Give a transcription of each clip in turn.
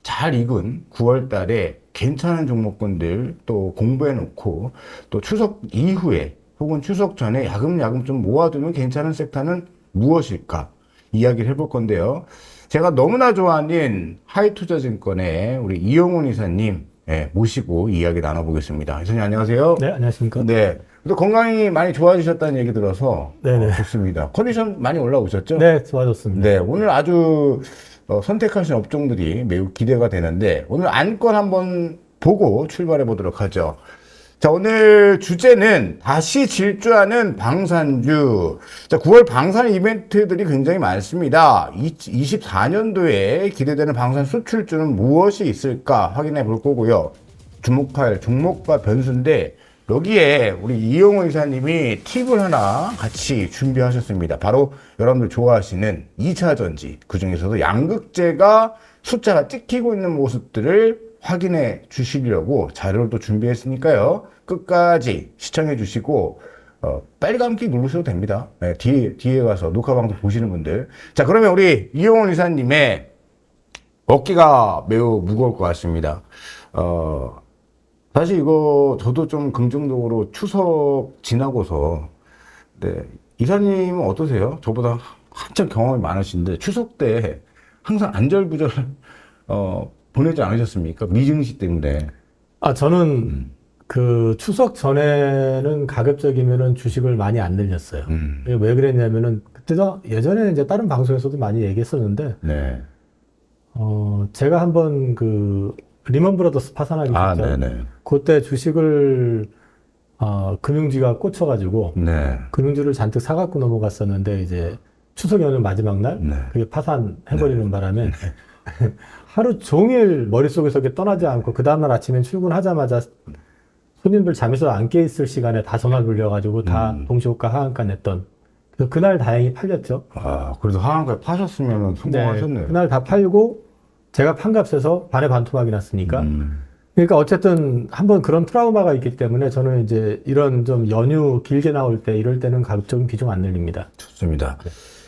잘 익은 9월 달에 괜찮은 종목군들 또 공부해 놓고 또 추석 이후에 혹은 추석 전에 야금야금 좀 모아두면 괜찮은 섹터는 무엇일까 이야기를 해볼 건데요. 제가 너무나 좋아하는 하이투자증권의 우리 이용훈 이사님 모시고 이야기 나눠보겠습니다. 이사님 안녕하세요. 네, 안녕하십니까? 네. 또 건강이 많이 좋아지셨다는 얘기 들어서 네네. 좋습니다. 컨디션 많이 올라오셨죠? 네, 좋아졌습니다. 네, 오늘 아주 선택하신 업종들이 매우 기대가 되는데 오늘 안건 한번 보고 출발해 보도록 하죠. 자, 오늘 주제는 다시 질주하는 방산주. 자, 9월 방산 이벤트들이 굉장히 많습니다. 24년도에 기대되는 방산 수출주는 무엇이 있을까 확인해 볼 거고요. 주목할 종목과 변수인데 여기에 우리 이용호 이사님이 팁을 하나 같이 준비하셨습니다. 바로 여러분들 좋아하시는 2차 전지, 그 중에서도 양극재가 숫자가 찍히고 있는 모습들을 확인해 주시려고 자료를 또 준비했으니까요. 끝까지 시청해 주시고 빨간기 누르셔도 됩니다. 네, 뒤에 가서 녹화방송 보시는 분들. 자, 그러면 우리 이용호 이사님의 어깨가 매우 무거울 것 같습니다. 사실 이거 저도 좀 긍정적으로 추석 지나고서 네, 이사님은 어떠세요? 저보다 한참 경험이 많으신데 추석 때 항상 안절부절 보내지 않으셨습니까? 미증시 때문에. 저는 그 추석 전에는 가급적이면은 주식을 많이 안 늘렸어요. 왜 그랬냐면은 그때도 예전에 이제 다른 방송에서도 많이 얘기했었는데, 네. 제가 한번 그 리먼 브라더스 파산하기 직전, 네네. 그때 주식을 금융주가 꽂혀가지고 네. 금융주를 잔뜩 사갖고 넘어갔었는데 이제 추석 연휴 마지막 날 네. 그게 파산해버리는 바람에 하루 종일 머릿속에서 그게 떠나지 않고 그 다음날 아침에 출근하자마자 손님들 잠에서 안 깨있을 시간에 다 전화 돌려가지고 다 동시호가 하한가 냈던 그날 다행히 팔렸죠. 그래도 하한가에 파셨으면 성공하셨네요. 그날 다 팔고 제가 판 값에서 반의 반토막이 났으니까 그러니까 어쨌든 한번 그런 트라우마가 있기 때문에 저는 이제 이런 좀 연휴 길게 나올 때 이럴 때는 가급적인 비중 안 늘립니다. 좋습니다.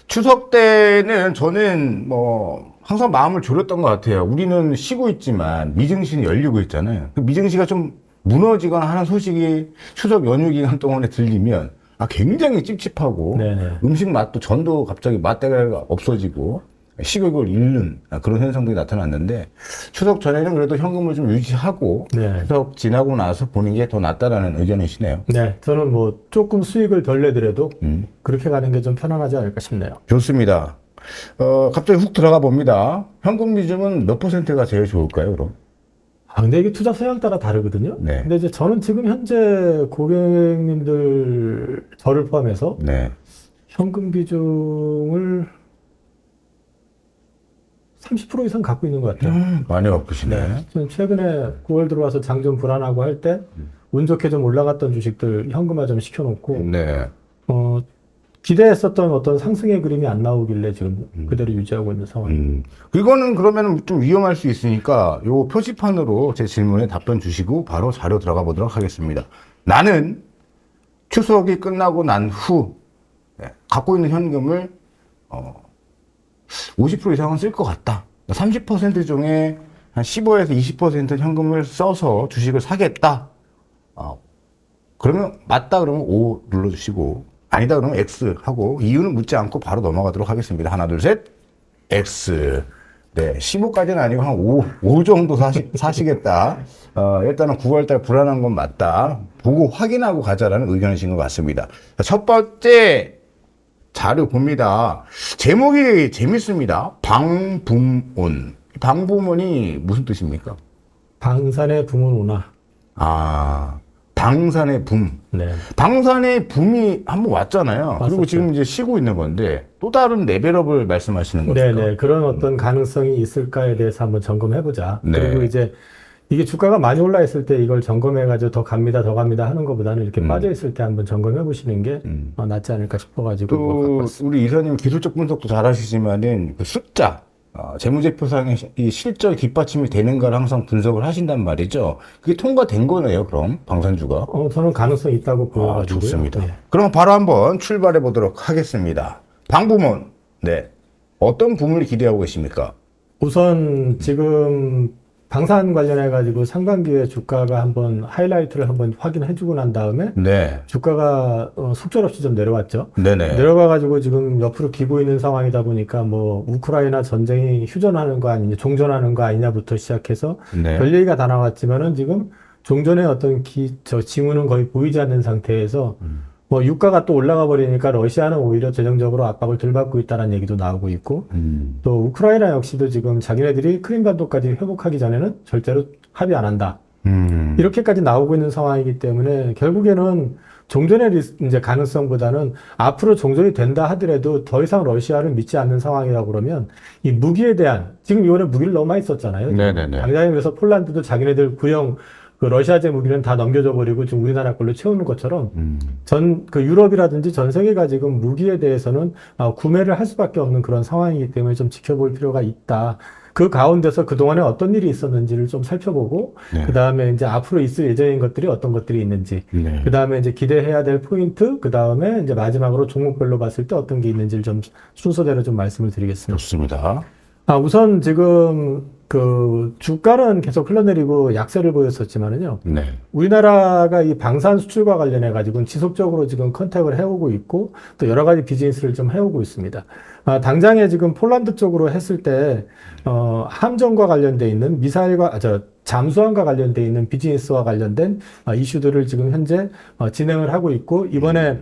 추석 때는 저는 뭐 항상 마음을 졸였던 것 같아요. 우리는 쉬고 있지만 미증시는 열리고 있잖아요. 그 미증시가 좀 무너지거나 하는 소식이 추석 연휴 기간 동안에 들리면 굉장히 찝찝하고 네네. 음식 맛도 전도 갑자기 맛대가 없어지고 식욕을 잃는 그런 현상들이 나타났는데 추석 전에는 그래도 현금을 좀 유지하고 네. 추석 지나고 나서 보는 게 더 낫다라는 의견이시네요. 네, 저는 뭐 조금 수익을 덜 내더라도 그렇게 가는 게 좀 편안하지 않을까 싶네요. 좋습니다. 갑자기 훅 들어가 봅니다. 현금 비중은 몇 %가 제일 좋을까요, 그럼? 근데 이게 투자 성향 따라 다르거든요. 네. 근데 이제 저는 지금 현재 고객님들, 저를 포함해서 네. 현금 비중을 30% 이상 갖고 있는 것 같아요. 많이 바쁘시네. 저는 최근에 9월 들어와서 장 좀 불안하고 할 때 운 좋게 좀 올라갔던 주식들 현금화 좀 시켜놓고 네. 기대했었던 어떤 상승의 그림이 안 나오길래 지금 그대로 유지하고 있는 상황입니다. 이거는 그러면 좀 위험할 수 있으니까 요 표지판으로 제 질문에 답변 주시고 바로 자료 들어가 보도록 하겠습니다. 나는 추석이 끝나고 난 후 갖고 있는 현금을 50% 이상은 쓸 것 같다. 30% 중에 한 15에서 20% 현금을 써서 주식을 사겠다. 그러면 맞다 그러면 O 눌러주시고 아니다 그러면 X 하고 이유는 묻지 않고 바로 넘어가도록 하겠습니다. 하나, 둘, 셋. X. 네, 15까지는 아니고 한 5 정도 사시겠다. 일단은 9월달 불안한 건 맞다. 보고 확인하고 가자라는 의견이신 것 같습니다. 첫 번째 자료 봅니다. 제목이 재밌습니다. 방붐온. 방붐온이 무슨 뜻입니까? 방산의 붐은 오나. 방산의 붐. 네. 방산의 붐이 한번 왔잖아요. 왔었죠. 그리고 지금 이제 쉬고 있는 건데 또 다른 레벨업을 말씀하시는 거죠. 네네. 그런 어떤 가능성이 있을까에 대해서 한번 점검해보자. 네. 그리고 이제 이게 주가가 많이 올라 있을 때 이걸 점검해가지고 더 갑니다 하는 것보다는 이렇게 빠져 있을 때 한번 점검해보시는 게 낫지 않을까 싶어가지고. 또 우리 이사님 기술적 분석도 잘 하시지만은 그 숫자, 재무제표상의 이 실적 뒷받침이 되는가를 항상 분석을 하신단 말이죠. 그게 통과된 거네요, 그럼 방산주가. 저는 가능성이 있다고 보여가지고요. 좋습니다. 네. 그럼 바로 한번 출발해 보도록 하겠습니다. 방부문, 네, 어떤 부문을 기대하고 계십니까? 우선 지금 방산 관련해 가지고 상반기에 주가가 한번 하이라이트를 한번 확인해 주고 난 다음에 네. 주가가 속절없이 좀 내려왔죠. 네네. 내려가 가지고 지금 옆으로 기고 있는 상황이다 보니까 뭐 우크라이나 전쟁이 휴전하는 거 아니냐, 종전하는 거 아니냐부터 시작해서 네. 별 얘기가 다 나왔지만은 지금 종전의 어떤 징후는 거의 보이지 않는 상태에서 뭐 유가가 또 올라가 버리니까 러시아는 오히려 재정적으로 압박을 덜 받고 있다는 얘기도 나오고 있고 또 우크라이나 역시도 지금 자기네들이 크림반도까지 회복하기 전에는 절대로 합의 안 한다. 이렇게까지 나오고 있는 상황이기 때문에 결국에는 종전의 이제 가능성보다는 앞으로 종전이 된다 하더라도 더 이상 러시아를 믿지 않는 상황이라고 그러면 이 무기에 대한 지금 이번에 무기를 너무 많이 썼잖아요. 네네네. 당장에 그래서 폴란드도 자기네들 구형 그 러시아제 무기는 다 넘겨줘 버리고 지금 우리나라 걸로 채우는 것처럼 그 유럽이라든지 전 세계가 지금 무기에 대해서는 구매를 할 수밖에 없는 그런 상황이기 때문에 좀 지켜볼 필요가 있다. 그 가운데서 그동안에 어떤 일이 있었는지를 좀 살펴보고, 네. 그 다음에 이제 앞으로 있을 예정인 것들이 어떤 것들이 있는지, 네. 그 다음에 이제 기대해야 될 포인트, 그 다음에 이제 마지막으로 종목별로 봤을 때 어떤 게 있는지를 좀 순서대로 좀 말씀을 드리겠습니다. 좋습니다. 우선 지금 그 주가는 계속 흘러내리고 약세를 보였었지만은요. 네. 우리나라가 이 방산 수출과 관련해 가지고는 지속적으로 지금 컨택을 해오고 있고 또 여러 가지 비즈니스를 좀 해오고 있습니다. 당장에 지금 폴란드 쪽으로 했을 때 함정과 관련돼 있는 미사일과 잠수함과 관련돼 있는 비즈니스와 관련된 이슈들을 지금 현재 진행을 하고 있고 이번에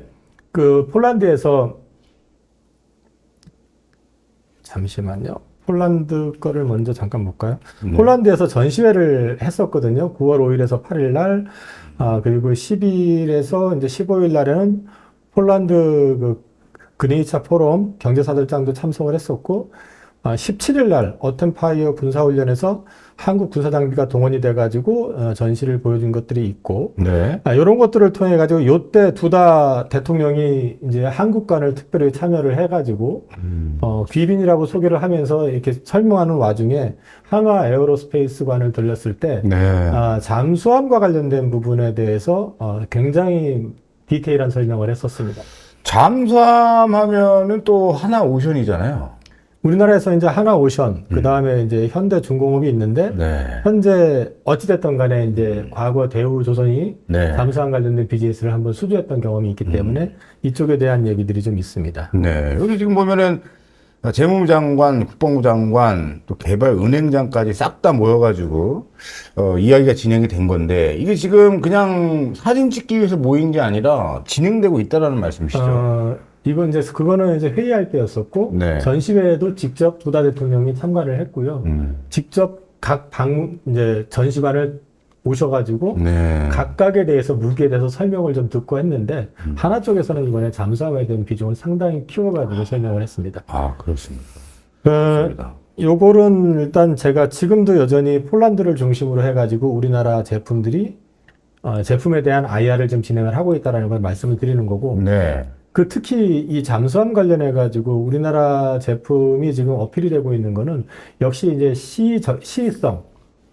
그 폴란드에서 잠시만요. 폴란드 거를 먼저 잠깐 볼까요? 폴란드에서 전시회를 했었거든요. 9월 5일에서 8일 날, 그리고 10일에서 이제 15일 날에는 폴란드 그 그리니차 포럼 경제사들장도 참석을 했었고, 17일 날 어텐파이어 군사훈련에서 한국 군사장비가 동원이 돼가지고 전시를 보여준 것들이 있고, 네. 이런 것들을 통해 가지고 요때 두다 대통령이 이제 한국관을 특별히 참여를 해가지고 귀빈이라고 소개를 하면서 이렇게 설명하는 와중에 한화 에어로스페이스관을 들렸을 때 네. 잠수함과 관련된 부분에 대해서 굉장히 디테일한 설명을 했었습니다. 잠수함 하면은 또 하나 오션이잖아요. 우리나라에서 이제 하나오션, 그 다음에 이제 현대중공업이 있는데, 네. 현재 어찌됐든 간에 이제 과거 대우조선이 네. 잠수함 관련된 비즈니스를 한번 수주했던 경험이 있기 때문에 이쪽에 대한 얘기들이 좀 있습니다. 네. 여기 지금 보면은 재무부 장관, 국방부 장관, 또 개발은행장까지 싹 다 모여가지고, 이야기가 진행이 된 건데, 이게 지금 그냥 사진 찍기 위해서 모인 게 아니라 진행되고 있다라는 말씀이시죠? 이건 이제 그거는 이제 회의할 때였었고 네. 전시회에도 직접 두다 대통령이 참가를 했고요. 직접 각 이제 전시관을 오셔가지고 네. 각각에 대해서 무기에 대해서 설명을 좀 듣고 했는데 하나 쪽에서는 이번에 잠수함에 대한 비중을 상당히 키워가지고 설명을 했습니다. 그렇습니다. 요거는 일단 제가 지금도 여전히 폴란드를 중심으로 해가지고 우리나라 제품들이 제품에 대한 IR을 좀 진행을 하고 있다는 걸 말씀을 드리는 거고. 네. 특히 이 잠수함 관련해 가지고 우리나라 제품이 지금 어필이 되고 있는 거는 역시 이제 시의성,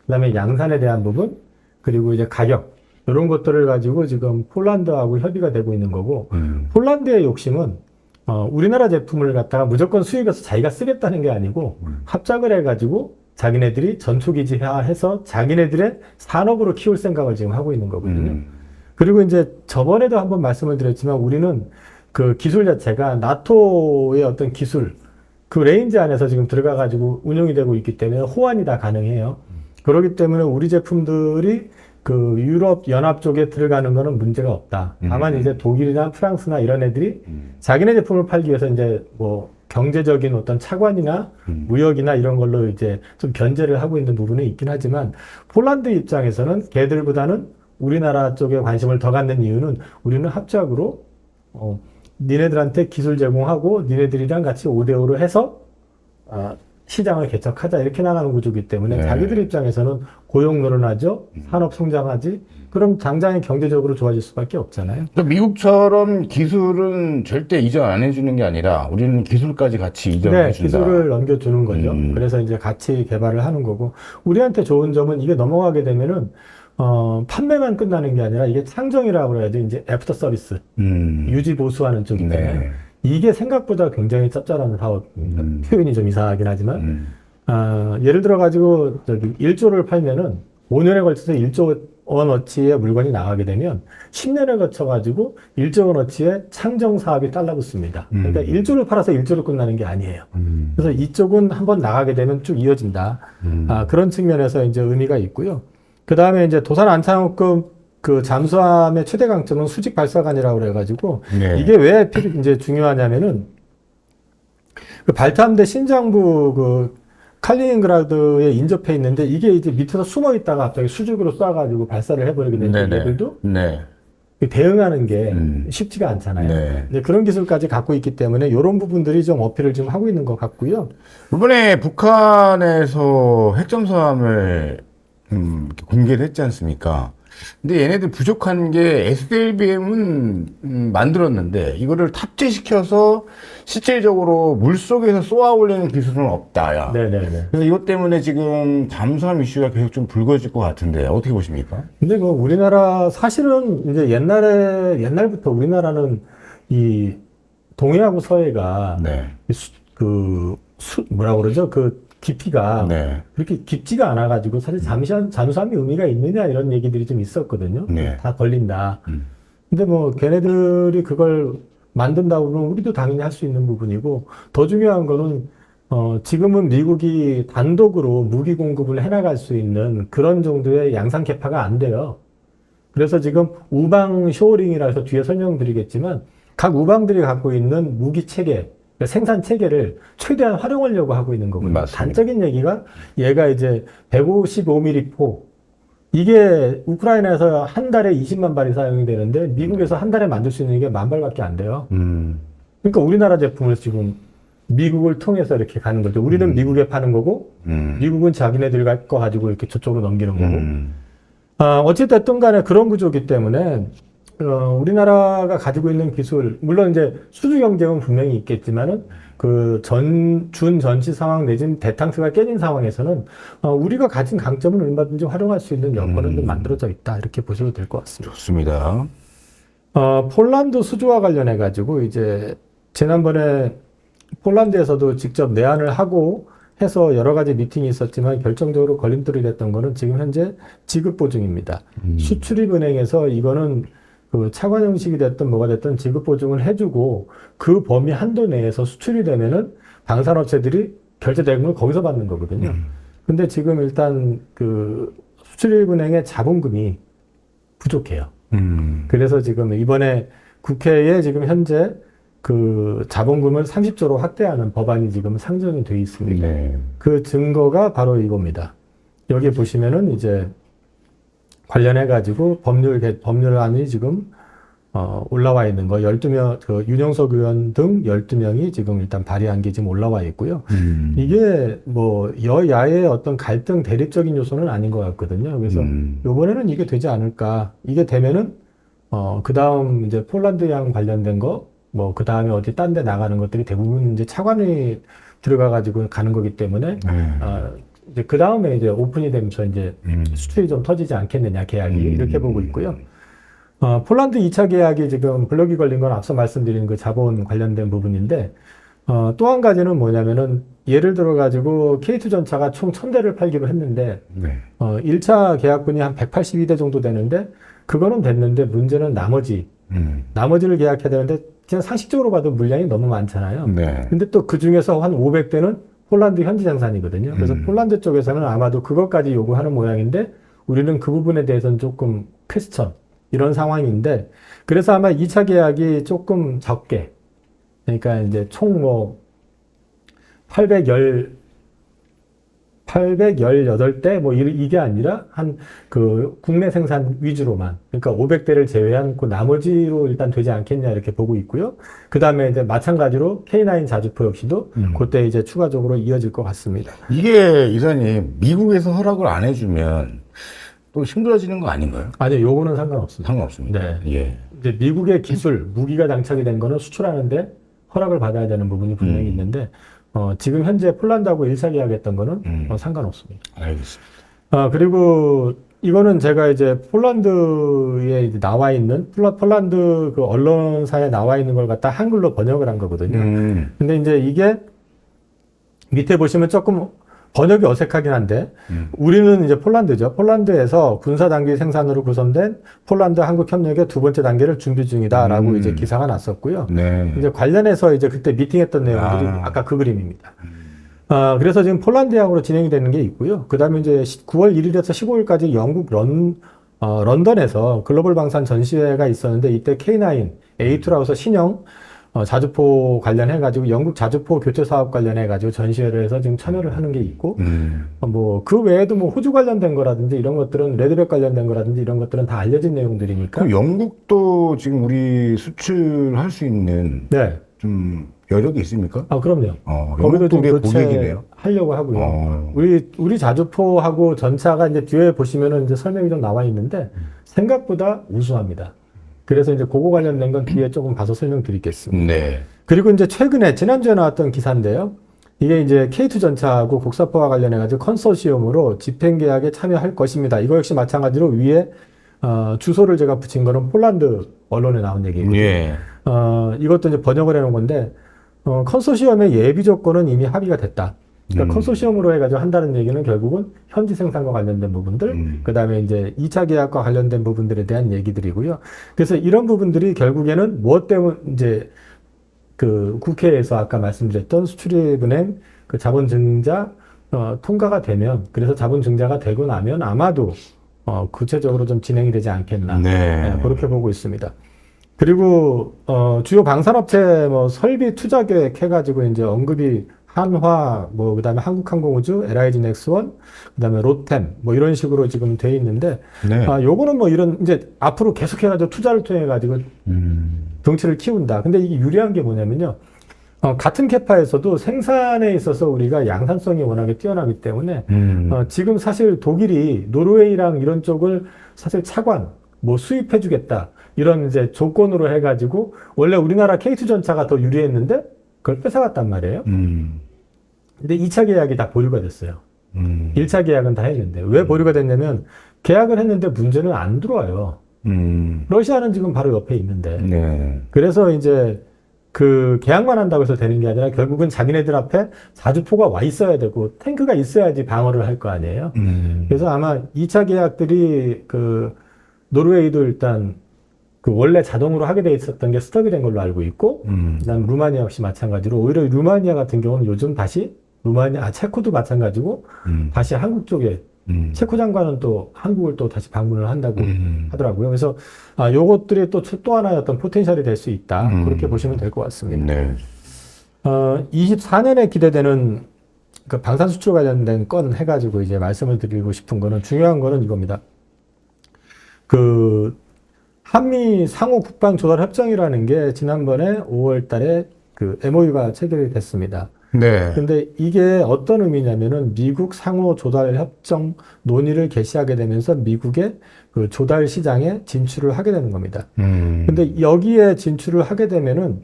그다음에 양산에 대한 부분, 그리고 이제 가격 이런 것들을 가지고 지금 폴란드하고 협의가 되고 있는 거고 폴란드의 욕심은 우리나라 제품을 갖다가 무조건 수입해서 자기가 쓰겠다는 게 아니고 합작을 해가지고 자기네들이 전투기지화해서 자기네들의 산업으로 키울 생각을 지금 하고 있는 거거든요. 그리고 이제 저번에도 한번 말씀을 드렸지만 우리는 그 기술 자체가 나토의 어떤 기술, 그 레인지 안에서 지금 들어가가지고 운영이 되고 있기 때문에 호환이 다 가능해요. 그렇기 때문에 우리 제품들이 그 유럽 연합 쪽에 들어가는 거는 문제가 없다. 다만 이제 독일이나 프랑스나 이런 애들이 자기네 제품을 팔기 위해서 이제 뭐 경제적인 어떤 차관이나 무역이나 이런 걸로 이제 좀 견제를 하고 있는 부분이 있긴 하지만 폴란드 입장에서는 걔들보다는 우리나라 쪽에 관심을 더 갖는 이유는 우리는 합작으로 니네들한테 기술 제공하고 니네들이랑 같이 5대5로 해서 시장을 개척하자 이렇게 나가는 구조이기 때문에 네. 자기들 입장에서는 고용 늘어나죠. 산업 성장하지. 그럼 당장에 경제적으로 좋아질 수밖에 없잖아요. 그러니까 미국처럼 기술은 절대 이전 안 해주는 게 아니라 우리는 기술까지 같이 이전해 준다. 기술을 넘겨주는 거죠. 그래서 이제 같이 개발을 하는 거고 우리한테 좋은 점은 이게 넘어가게 되면은 판매만 끝나는 게 아니라 이게 상정이라고 그래야지 이제 애프터 서비스 유지 보수하는 쪽이잖아요. 네. 이게 생각보다 굉장히 짭짤한 사업 표현이 좀 이상하긴 하지만 예를 들어 가지고 저기 1조를 팔면은 5년에 걸쳐서 1조 원어치의 물건이 나가게 되면 10년에 걸쳐 가지고 1조 원어치의 창정 사업이 달라붙습니다. 그러니까 1조를 팔아서 1조로 끝나는 게 아니에요. 그래서 이쪽은 한번 나가게 되면 쭉 이어진다. 그런 측면에서 이제 의미가 있고요. 그 다음에 이제 도산 안창호급 그 잠수함의 최대 강점은 수직 발사관이라고 그래가지고 네. 이게 왜 이제 중요하냐면은 그 발탐대 신장부 그 칼리닝그라드에 인접해 있는데 이게 이제 밑에서 숨어 있다가 갑자기 수직으로 쏴가지고 발사를 해버리게 되는 네네. 얘들도 네. 대응하는 게 쉽지가 않잖아요. 네. 이제 그런 기술까지 갖고 있기 때문에 이런 부분들이 좀 어필을 좀 하고 있는 것 같고요. 이번에 북한에서 핵잠수함을 이렇게 공개를 했지 않습니까? 근데 얘네들 부족한 게 SLBM은 만들었는데 이거를 탑재시켜서 실질적으로 물속에서 쏘아 올리는 기술은 없다. 야. 네네네. 그래서 이것 때문에 지금 잠수함 이슈가 계속 좀 불거질 것 같은데 어떻게 보십니까? 근데 뭐 우리나라 사실은 이제 옛날부터 우리나라는 이 동해하고 서해가 네. 뭐라 그러죠? 그 깊이가 네. 그렇게 깊지가 않아가지고 사실 잠수함이 의미가 있느냐 이런 얘기들이 좀 있었거든요. 네. 다 걸린다. 근데 뭐 걔네들이 그걸 만든다고 그러면 우리도 당연히 할 수 있는 부분이고 더 중요한 거는 지금은 미국이 단독으로 무기 공급을 해나갈 수 있는 그런 정도의 양산 캐파가 안 돼요. 그래서 지금 우방 쇼어링이라 해서 뒤에 설명드리겠지만 각 우방들이 갖고 있는 무기 체계, 생산 체계를 최대한 활용하려고 하고 있는 거고요. 맞습니다. 단적인 얘기가 얘가 이제 155mm 포, 이게 우크라이나에서 한 달에 20만 발이 사용이 되는데 미국에서 한 달에 만들 수 있는 게 10,000발밖에 안 돼요. 그러니까 우리나라 제품을 지금 미국을 통해서 이렇게 가는 거죠. 우리는 미국에 파는 거고 미국은 자기네들 거 가지고 이렇게 저쪽으로 넘기는 거고. 어찌됐든 간에 그런 구조이기 때문에 우리나라가 가지고 있는 기술, 물론 이제 수주 경쟁은 분명히 있겠지만은 그 준전시 상황 내지는 대탕스가 깨진 상황에서는 우리가 가진 강점은 얼마든지 활용할 수 있는 여건은 좀 만들어져 있다. 이렇게 보셔도 될 것 같습니다. 좋습니다. 폴란드 수주와 관련해 가지고 이제 지난번에 폴란드에서도 직접 내한을 하고 해서 여러 가지 미팅이 있었지만 결정적으로 걸림돌이 됐던 거는 지금 현재 지급 보증입니다. 수출입은행에서 이거는 그 차관 형식이 됐든 뭐가 됐든 지급 보증을 해주고 그 범위 한도 내에서 수출이 되면은 방산업체들이 결제 대금을 거기서 받는 거거든요. 근데 지금 일단 그 수출입은행의 자본금이 부족해요. 그래서 지금 이번에 국회에 지금 현재 그 자본금을 30조로 확대하는 법안이 지금 상정이 돼 있습니다. 네. 그 증거가 바로 이겁니다. 여기 보시면은 이제 관련해가지고 법률안이 지금, 올라와 있는 거, 12명, 그 윤영석 의원 등 12명이 지금 일단 발의한 게 지금 올라와 있고요. 이게 뭐, 여야의 어떤 갈등 대립적인 요소는 아닌 것 같거든요. 그래서 요번에는 이게 되지 않을까. 이게 되면은, 그 다음 이제 폴란드양 관련된 거, 뭐, 그 다음에 어디 딴 데 나가는 것들이 대부분 이제 차관이 들어가가지고 가는 거기 때문에, 이제 그 다음에 이제 오픈이 되면서 이제 수출이 좀 터지지 않겠느냐, 계약이. 이렇게 보고 있고요. 폴란드 2차 계약이 지금 블럭이 걸린 건 앞서 말씀드린 그 자본 관련된 부분인데, 또 한 가지는 뭐냐면은, 예를 들어가지고 K2 전차가 총 1000대를 팔기로 했는데, 네. 1차 계약분이 한 182대 정도 되는데, 그거는 됐는데 문제는 나머지를 계약해야 되는데, 그냥 상식적으로 봐도 물량이 너무 많잖아요. 네. 근데 또 그 중에서 한 500대는 폴란드 현지 생산이거든요. 그래서 폴란드 쪽에서는 아마도 그것까지 요구하는 모양인데 우리는 그 부분에 대해서는 조금 퀘스천 이런 상황인데 그래서 아마 2차 계약이 조금 적게 그러니까 이제 총 뭐 818대 뭐 이게 아니라 한 그 국내 생산 위주로만 그러니까 500대를 제외한 그 나머지로 일단 되지 않겠냐 이렇게 보고 있고요. 그 다음에 이제 마찬가지로 K9 자주포 역시도 그때 이제 추가적으로 이어질 것 같습니다. 이게 이사님 미국에서 허락을 안 해주면 또 힘들어지는 거 아닌가요? 아니, 요거는 상관없습니다. 상관없습니다. 네. 예. 이제 미국의 기술, 무기가 장착이 된 거는 수출하는데 허락을 받아야 되는 부분이 분명히 있는데, 지금 현재 폴란드하고 1차 계약했던 거는 상관없습니다. 알겠습니다. 그리고 이거는 제가 이제 폴란드에 이제 나와 있는, 폴란드 그 언론사에 나와 있는 걸 갖다 한글로 번역을 한 거거든요. 근데 이제 이게 밑에 보시면 조금 번역이 어색하긴 한데 우리는 이제 폴란드죠. 폴란드에서 군사 장비 생산으로 구성된 폴란드 한국 협력의 두 번째 단계를 준비 중이다라고 이제 기사가 났었고요. 네. 이제 관련해서 이제 그때 미팅했던 내용들이 아까 그 그림입니다. 그래서 지금 폴란드향으로 진행이 되는 게 있고요. 그 다음에 이제 9월 1일에서 15일까지 영국 런던에서 글로벌 방산 전시회가 있었는데 이때 K9, A2라고 해서 신형 자주포 관련해가지고 영국 자주포 교체 사업 관련해가지고 전시회를 해서 지금 참여를 하는 게 있고, 뭐 그 외에도 뭐 호주 관련된 거라든지 이런 것들은 레드백 관련된 거라든지 이런 것들은 다 알려진 내용들이니까. 그럼 영국도 지금 우리 수출할 수 있는 네. 좀 여력이 있습니까? 그럼요. 거기도 영국도 좀 우리의 교체 고객이네요. 하려고 하고요. 우리 자주포하고 전차가 이제 뒤에 보시면은 이제 설명이 좀 나와 있는데 생각보다 우수합니다. 그래서 이제 그거 관련된 건 뒤에 조금 봐서 설명드리겠습니다. 네. 그리고 이제 최근에 지난주에 나왔던 기사인데요. 이게 이제 K2 전차하고 국사포와 관련해가지고 컨소시엄으로 집행 계약에 참여할 것입니다. 이거 역시 마찬가지로 위에 주소를 제가 붙인 거는 폴란드 언론에 나온 얘기예요. 예. 이것도 이제 번역을 해놓은 건데 컨소시엄의 예비 조건은 이미 합의가 됐다. 그러니까 컨소시엄으로 해가지고 한다는 얘기는 결국은 현지 생산과 관련된 부분들, 그 다음에 이제 2차 계약과 관련된 부분들에 대한 얘기들이고요. 그래서 이런 부분들이 결국에는 무엇 때문에 이제 그 국회에서 아까 말씀드렸던 수출입은행 그 자본증자 통과가 되면, 그래서 자본증자가 되고 나면 아마도 구체적으로 좀 진행이 되지 않겠나. 네. 그렇게 보고 있습니다. 그리고 주요 방산업체 뭐 설비 투자 계획 해가지고 이제 언급이 한화, 뭐 그다음에 한국항공우주, LIG 넥스원, 그다음에 로템 뭐 이런 식으로 지금 돼 있는데, 네. 요거는 뭐 이런 이제 앞으로 계속해가지고 투자를 통해 가지고 덩치를 키운다. 근데 이게 유리한 게 뭐냐면요. 같은 캐파에서도 생산에 있어서 우리가 양산성이 워낙에 뛰어나기 때문에 지금 사실 독일이 노르웨이랑 이런 쪽을 사실 차관 뭐 수입해주겠다 이런 이제 조건으로 해가지고 원래 우리나라 K2 전차가 더 유리했는데 그걸 뺏어갔단 말이에요. 근데 2차 계약이 다 보류가 됐어요. 1차 계약은 다 했는데 왜 보류가 됐냐면 계약을 했는데 문제는 안 들어와요. 러시아는 지금 바로 옆에 있는데. 네. 그래서 이제 그 계약만 한다고 해서 되는 게 아니라 결국은 자기네들 앞에 자주포가 와 있어야 되고 탱크가 있어야지 방어를 할 거 아니에요. 그래서 아마 2차 계약들이 그 노르웨이도 일단 그 원래 자동으로 하게 돼 있었던 게 스톱이 된 걸로 알고 있고, 그다음 루마니아 역시 마찬가지로 오히려 루마니아 같은 경우는 요즘 다시 체코도 마찬가지고 다시 한국 쪽에 체코 장관은 또 한국을 또 다시 방문을 한다고 하더라고요. 그래서 요것들이 또 하나의 어떤 포텐셜이 될 수 있다. 그렇게 보시면 될 것 같습니다. 네. 24년에 기대되는 그 방산 수출 관련된 건 해가지고 이제 말씀을 드리고 싶은 거는 중요한 거는 이겁니다. 그 한미 상호 국방 조달 협정이라는 게 지난번에 5월 달에 그 MOU가 체결이 됐습니다. 네. 근데 이게 어떤 의미냐면은 미국 상호 조달 협정 논의를 개시하게 되면서 미국의 그 조달 시장에 진출을 하게 되는 겁니다. 근데 여기에 진출을 하게 되면은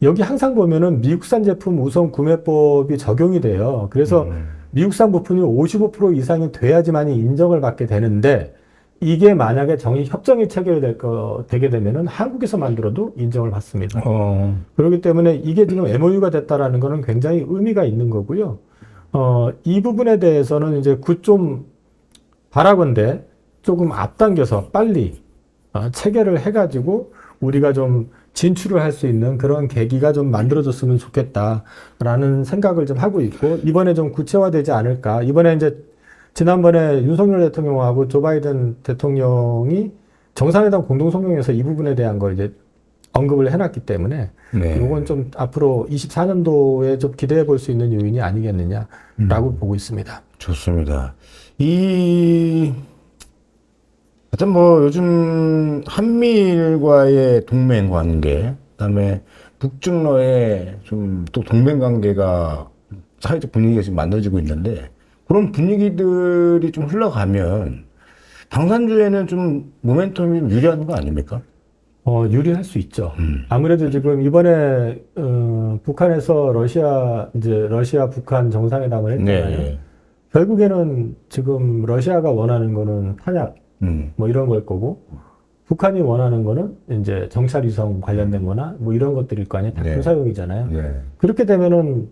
여기 항상 보면은 미국산 제품 우선 구매법이 적용이 돼요. 그래서 미국산 부품이 55% 이상이 돼야지만이 인정을 받게 되는데 이게 만약에 협정이 되게 되면은 한국에서 만들어도 인정을 받습니다. 그렇기 때문에 이게 지금 MOU가 됐다라는 거는 굉장히 의미가 있는 거고요. 이 부분에 대해서는 이제 좀 바라건대 조금 앞당겨서 빨리 체결을 해가지고 우리가 좀 진출을 할 수 있는 그런 계기가 좀 만들어졌으면 좋겠다라는 생각을 좀 하고 있고, 이번에 좀 구체화되지 않을까. 이번에 이제 지난번에 윤석열 대통령하고 조 바이든 대통령이 정상회담 공동성명에서 이 부분에 대한 걸 이제 언급을 해놨기 때문에 네. 이건 좀 앞으로 24년도에 좀 기대해 볼 수 있는 요인이 아니겠느냐라고 보고 있습니다. 좋습니다. 하여튼 뭐 요즘 한미일과의 동맹 관계, 그다음에 북중러의 좀 또 동맹 관계가 사회적 분위기가 지금 만들어지고 있는데, 그런 분위기들이 좀 흘러가면 방산주에는 좀 모멘텀이 유리한 거 아닙니까? 유리할 수 있죠. 아무래도 지금 이번에 북한에서 러시아 북한 정상회담을 했잖아요. 네. 결국에는 지금 러시아가 원하는 거는 탄약 뭐 이런 걸 거고, 북한이 원하는 거는 이제 정찰 위성 관련된 거나 뭐 이런 것들일 거 아니에요. 다 네. 군사용이잖아요. 네. 그렇게 되면은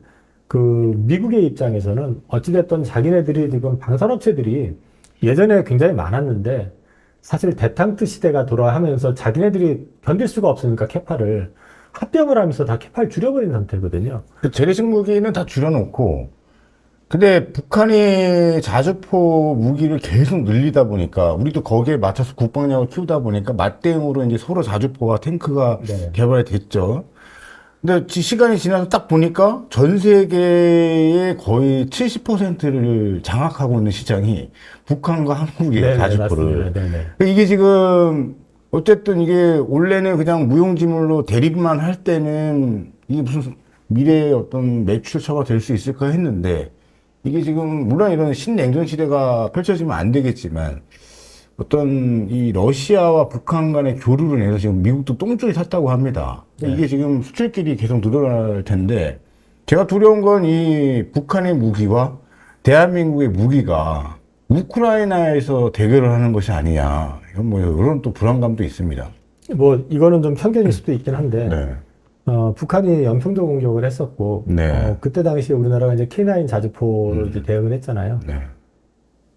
그 미국의 입장에서는 어찌됐든 자기네들이 지금 방산업체들이 예전에 굉장히 많았는데 사실 데탕트 시대가 돌아가면서 자기네들이 견딜 수가 없으니까 캐파를 합병을 하면서 다 캐파를 줄여버린 상태거든요. 그 재래식 무기는 다 줄여놓고, 근데 북한이 자주포 무기를 계속 늘리다 보니까 우리도 거기에 맞춰서 국방력을 키우다 보니까 맞대응으로 이제 서로 자주포와 탱크가 네. 개발이 됐죠. 근데 시간이 지나서 딱 보니까 전 세계의 거의 70%를 장악하고 있는 시장이 북한과 한국이에요, 네, 자주포를. 맞습니다. 네. 이게 지금 어쨌든 이게 원래는 그냥 무용지물로 대립만 할 때는 이게 무슨 미래의 어떤 매출처가 될 수 있을까 했는데 이게 지금 물론 이런 신냉전 시대가 펼쳐지면 안 되겠지만 어떤 이 러시아와 북한 간의 교류를 인해서 지금 미국도 똥줄이 탔다고 합니다. 이게 지금 수출길이 계속 늘어날 텐데 제가 두려운 건 이 북한의 무기와 대한민국의 무기가 우크라이나에서 대결을 하는 것이 아니냐. 이건 뭐 이런 또 불안감도 있습니다. 뭐 이거는 좀 편견일 수도 있긴 한데 네. 북한이 연평도 공격을 했었고 네. 그때 당시에 우리나라가 이제 K9 자주포로 이제 대응을 했잖아요. 네.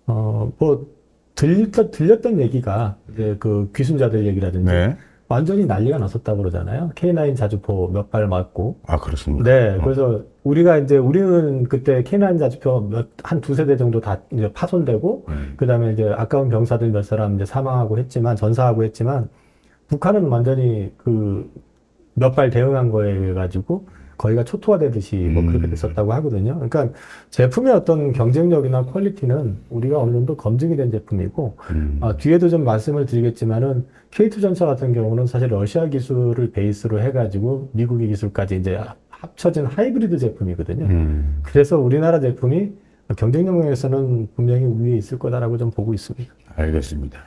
뭐 들렸던 얘기가 이제 그 귀순자들 얘기라든지 네. 완전히 난리가 났었다고 그러잖아요. K9 자주포 몇 발 맞고. 아, 그렇습니다. 네. 그래서 우리는 그때 K9 자주포 한 두세 대 정도 다 이제 파손되고, 그 다음에 이제 아까운 병사들 몇 사람 이제 사망하고 했지만, 전사하고 했지만, 북한은 완전히 그 몇 발 대응한 거에 가지고 거의가 초토화되듯이 뭐 그렇게 됐었다고 하거든요. 그러니까 제품의 어떤 경쟁력이나 퀄리티는 우리가 어느 정도 검증이 된 제품이고, 뒤에도 좀 말씀을 드리겠지만은 K2 전차 같은 경우는 사실 러시아 기술을 베이스로 해가지고 미국의 기술까지 이제 합쳐진 하이브리드 제품이거든요. 그래서 우리나라 제품이 경쟁력 면에서는 분명히 위에 있을 거다라고 좀 보고 있습니다. 알겠습니다.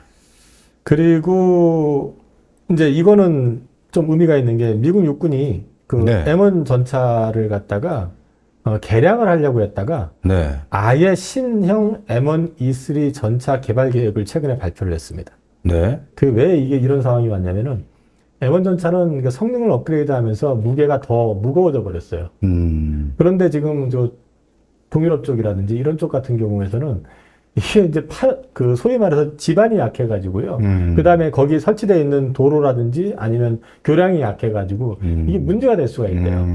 그리고 이제 이거는 좀 의미가 있는 게 미국 육군이 그 네. M1 전차를 갖다가 개량을 하려고 했다가 네. 아예 신형 M1 E3 전차 개발 계획을 최근에 발표를 했습니다. 네. 그 왜 이게 이런 상황이 왔냐면은 M1 전차는 그 성능을 업그레이드하면서 무게가 더 무거워져 버렸어요. 그런데 지금 저 동유럽 쪽이라든지 이런 쪽 같은 경우에서는 이게 이제 그 소위 말해서 지반이 약해가지고요. 그 다음에 거기 설치되어 있는 도로라든지 아니면 교량이 약해가지고 이게 문제가 될 수가 있대요.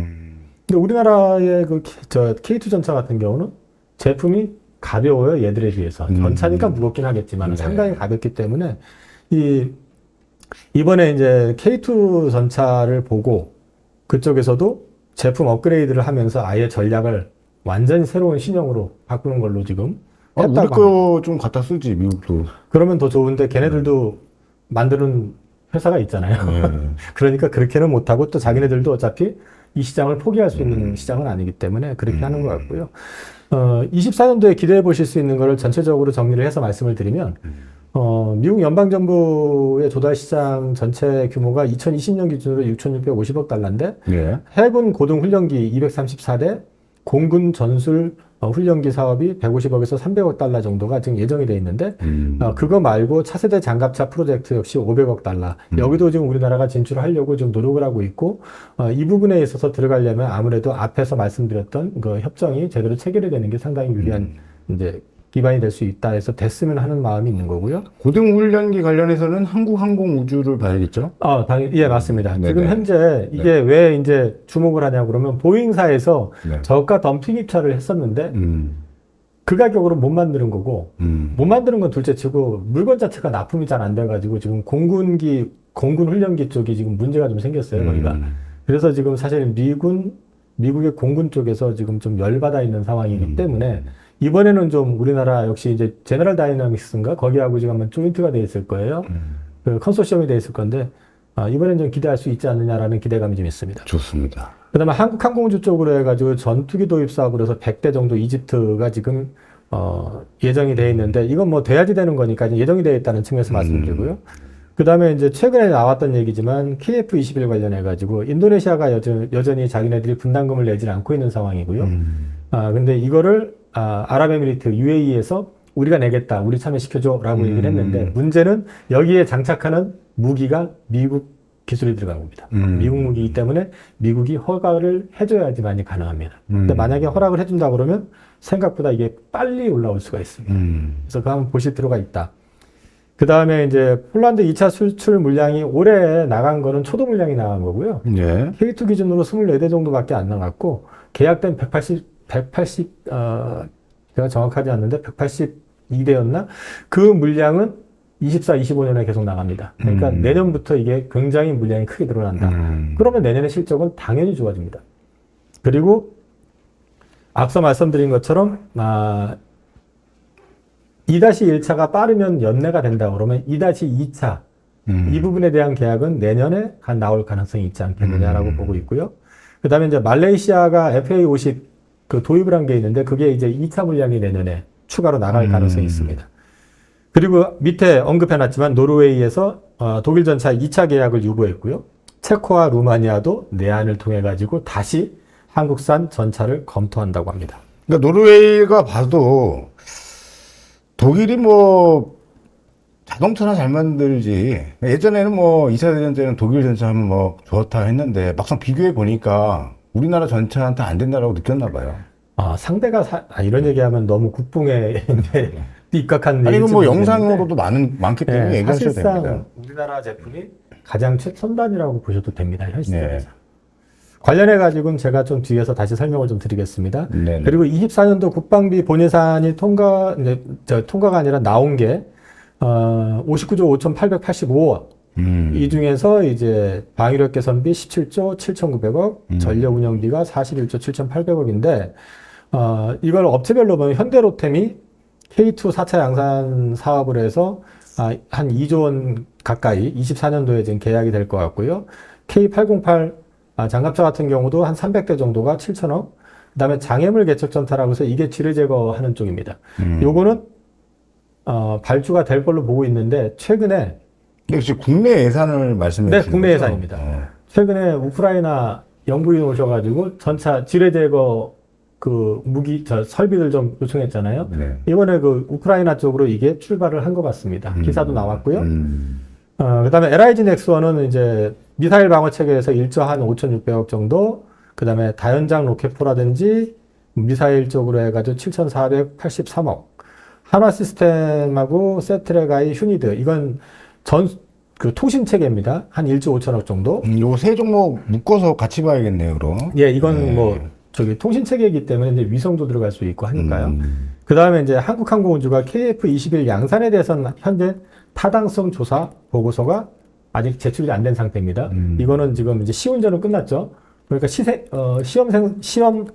근데 우리나라의 K2 전차 같은 경우는 제품이 가벼워요, 얘들에 비해서. 전차니까 무겁긴 하겠지만 네. 상당히 가볍기 때문에 이번에 이제 K2 전차를 보고 그쪽에서도 제품 업그레이드를 하면서 아예 전략을 완전히 새로운 신형으로 바꾸는 걸로 지금 우리 했다고 합니다. 거 좀 갖다 쓰지, 미국도. 그러면 더 좋은데 걔네들도 만드는 회사가 있잖아요. 네. 그러니까 그렇게는 못하고 또 자기네들도 어차피 이 시장을 포기할 수 있는 시장은 아니기 때문에 그렇게 하는 것 같고요. 24년도에 기대해 보실 수 있는 거를 전체적으로 정리를 해서 말씀을 드리면 미국 연방정부의 조달 시장 전체 규모가 2020년 기준으로 6,650억 달러인데 네. 해군 고등 훈련기 234대, 공군 전술 훈련기 사업이 150억에서 300억 달러 정도가 지금 예정이 돼 있는데 그거 말고 차세대 장갑차 프로젝트 역시 500억 달러. 여기도 지금 우리나라가 진출하려고 지금 노력을 하고 있고 이 부분에 있어서 들어가려면 아무래도 앞에서 말씀드렸던 그 협정이 제대로 체결이 되는 게 상당히 유리한 이제 기반이 될 수 있다 해서 됐으면 하는 마음이 있는 거고요. 고등훈련기 관련해서는 한국항공우주를 봐야겠죠? 당연히, 예, 맞습니다. 네네. 지금 현재 이게 왜 이제 주목을 하냐고 그러면 보잉사에서 네. 저가 덤핑 입찰을 했었는데 그 가격으로 못 만드는 거고 못 만드는 건 둘째 치고 물건 자체가 납품이 잘 안 돼가지고 지금 공군 훈련기 쪽이 지금 문제가 좀 생겼어요, 거기가. 그래서 지금 사실 미국의 공군 쪽에서 지금 좀 열받아 있는 상황이기 때문에 이번에는 좀 우리나라 역시 이제 제너럴 다이나믹스인가 거기하고 지금 한번 조인트가 돼 있을 거예요. 그 컨소시엄이 돼 있을 건데 이번엔 좀 기대할 수 있지 않느냐라는 기대감이 좀 있습니다. 좋습니다. 그다음에 한국항공우주 쪽으로 해가지고 전투기 도입 사업으로 해서 100대 정도 이집트가 지금 예정이 돼 있는데 이건 뭐 돼야지 되는 거니까 예정이 되어 있다는 측면에서 말씀드리고요. 그다음에 이제 최근에 나왔던 얘기지만 KF-21 관련해가지고 인도네시아가 여전히 자기네들이 분담금을 내지 않고 있는 상황이고요. 근데 이거를 아랍에미리트 UAE에서 우리가 내겠다, 우리 참여시켜줘라고 얘기를 했는데 문제는 여기에 장착하는 무기가 미국 기술이 들어간 겁니다. 미국 무기이기 때문에 미국이 허가를 해줘야지만이 가능합니다. 근데 만약에 허락을 해준다 그러면 생각보다 이게 빨리 올라올 수가 있습니다. 그래서 그거 한번 보실 필요가 있다. 그 다음에 이제 폴란드 2차 수출 물량이 올해 나간 거는 초도 물량이 나간 거고요. 예. K2 기준으로 24대 정도밖에 안 나갔고, 계약된 180, 제가 정확하지 않는데 182대였나? 그 물량은 24, 25년에 계속 나갑니다. 그러니까 내년부터 이게 굉장히 물량이 크게 늘어난다. 그러면 내년의 실적은 당연히 좋아집니다. 그리고 앞서 말씀드린 것처럼 2-1차가 빠르면 연내가 된다 그러면 2-2차 이 부분에 대한 계약은 내년에 나올 가능성이 있지 않겠느냐라고 보고 있고요. 그 다음에 이제 말레이시아가 FA50 그 도입을 한 게 있는데 그게 이제 2차 물량이 내년에 추가로 나갈 가능성이 있습니다. 그리고 밑에 언급해놨지만 노르웨이에서 독일 전차 2차 계약을 유보했고요. 체코와 루마니아도 내한을 통해 가지고 다시 한국산 전차를 검토한다고 합니다. 그러니까 노르웨이가 봐도 독일이 뭐 자동차나 잘 만들지 예전에는 뭐 2차 대전 때는 독일 전차 하면 뭐 좋다 했는데 막상 비교해 보니까 우리나라 전차한테 안 된다라고 느꼈나 봐요. 상대가 이런 얘기하면 너무 국뽕에 입각한 아니 이건 뭐 모르겠는데, 영상으로도 많기 때문에 얘기하셔도 사실상 됩니다. 우리나라 제품이 가장 최첨단이라고 보셔도 됩니다. 현 시점에서. 관련해 가지고는 제가 좀 뒤에서 다시 설명을 좀 드리겠습니다. 네네. 그리고 24년도 국방비 본예산이 통과가 아니라 나온 게 59조 5,885억. 이 중에서 이제 방위력 개선비 17조 7,900억, 전력 운영비가 41조 7,800억인데 이걸 업체별로 보면 현대로템이 K2 4차 양산 사업을 해서 한 2조 원 가까이 24년도에 지금 계약이 될 것 같고요. K808 장갑차 같은 경우도 한 300대 정도가 7천억. 그 다음에 장애물 개척 전차라고 해서 이게 지뢰 제거하는 쪽입니다. 요거는 발주가 될 걸로 보고 있는데 최근에 역시 국내 예산을 말씀해 주신 네, 국내 거죠? 예산입니다. 최근에 우크라이나 영부인 오셔가지고 전차 지뢰 제거 그 설비들 좀 요청했잖아요. 네. 이번에 그 우크라이나 쪽으로 이게 출발을 한 것 같습니다. 기사도 나왔고요. 그 다음에 LIG 넥스원은 이제 미사일 방어 체계에서 1조 한 5,600억 정도, 그 다음에 다연장 로켓포라든지 미사일 쪽으로 해가지고 7,483억. 한화 시스템하고 세트레가이 휴니드, 이건 그 통신 체계입니다. 한 1조 5천억 정도. 요 세 종목 묶어서 같이 봐야겠네요, 그럼. 예, 이건 뭐 통신 체계이기 때문에 이제 위성도 들어갈 수 있고 하니까요. 그 다음에 이제 한국항공우주가 KF-21 양산에 대해서는 현재 타당성 조사 보고서가 아직 제출이 안 된 상태입니다. 이거는 지금 이제 시운전은 끝났죠. 그러니까 시험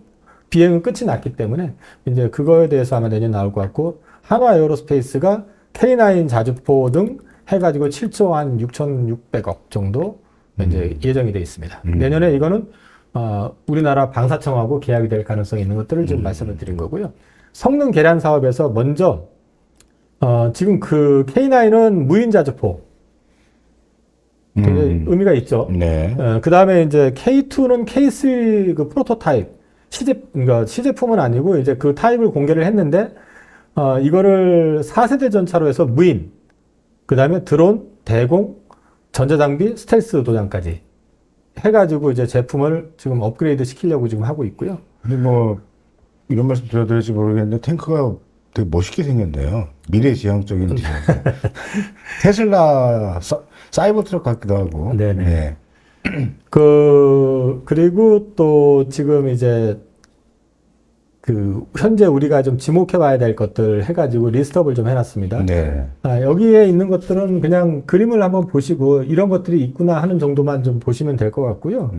비행은 끝이 났기 때문에 이제 그거에 대해서 아마 내년 나올 것 같고, 한화 에어로스페이스가 K9 자주포 등 해가지고 7조 한 6,600억 정도 이제 예정이 되어 있습니다. 내년에 이거는 우리나라 방사청하고 계약이 될 가능성이 있는 것들을 지금 말씀을 드린 거고요. 성능 개량 사업에서 먼저 지금 그 K9은 무인 자주포 굉장히 의미가 있죠. 네. 그 다음에 이제 K2는 K3 그 프로토타입 그러니까 시제품은 아니고 이제 그 타입을 공개를 했는데 이거를 4세대 전차로 해서 무인, 그 다음에 드론, 대공, 전자장비, 스텔스 도장까지 해가지고 이제 제품을 지금 업그레이드 시키려고 지금 하고 있고요. 근데 뭐 이런 말씀 드려야 될지 모르겠는데 탱크가 되게 멋있게 생겼네요. 미래지향적인 디자인. 테슬라 사이버 트럭 같기도 하고. 네네. 네. 그리고 또 지금 이제 현재 우리가 좀 지목해 봐야 될 것들 해가지고 리스트업을 좀 해놨습니다. 네. 여기에 있는 것들은 그냥 그림을 한번 보시고 이런 것들이 있구나 하는 정도만 좀 보시면 될 것 같고요.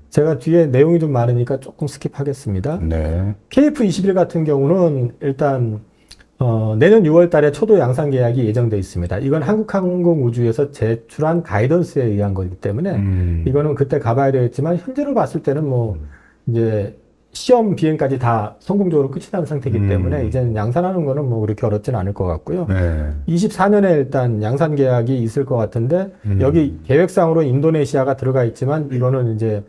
제가 뒤에 내용이 좀 많으니까 조금 스킵하겠습니다. 네. KF-21 같은 경우는 일단 내년 6월 달에 초도 양산 계약이 예정돼 있습니다. 이건 한국항공우주에서 제출한 가이던스에 의한 거기 때문에 이거는 그때 가봐야 되겠지만 현재로 봤을 때는 뭐 이제 시험 비행까지 다 성공적으로 끝이 난 상태이기 때문에 이제는 양산하는 거는 뭐 그렇게 어렵지는 않을 것 같고요. 네. 24년에 일단 양산 계약이 있을 것 같은데 여기 계획상으로 인도네시아가 들어가 있지만 이거는 이제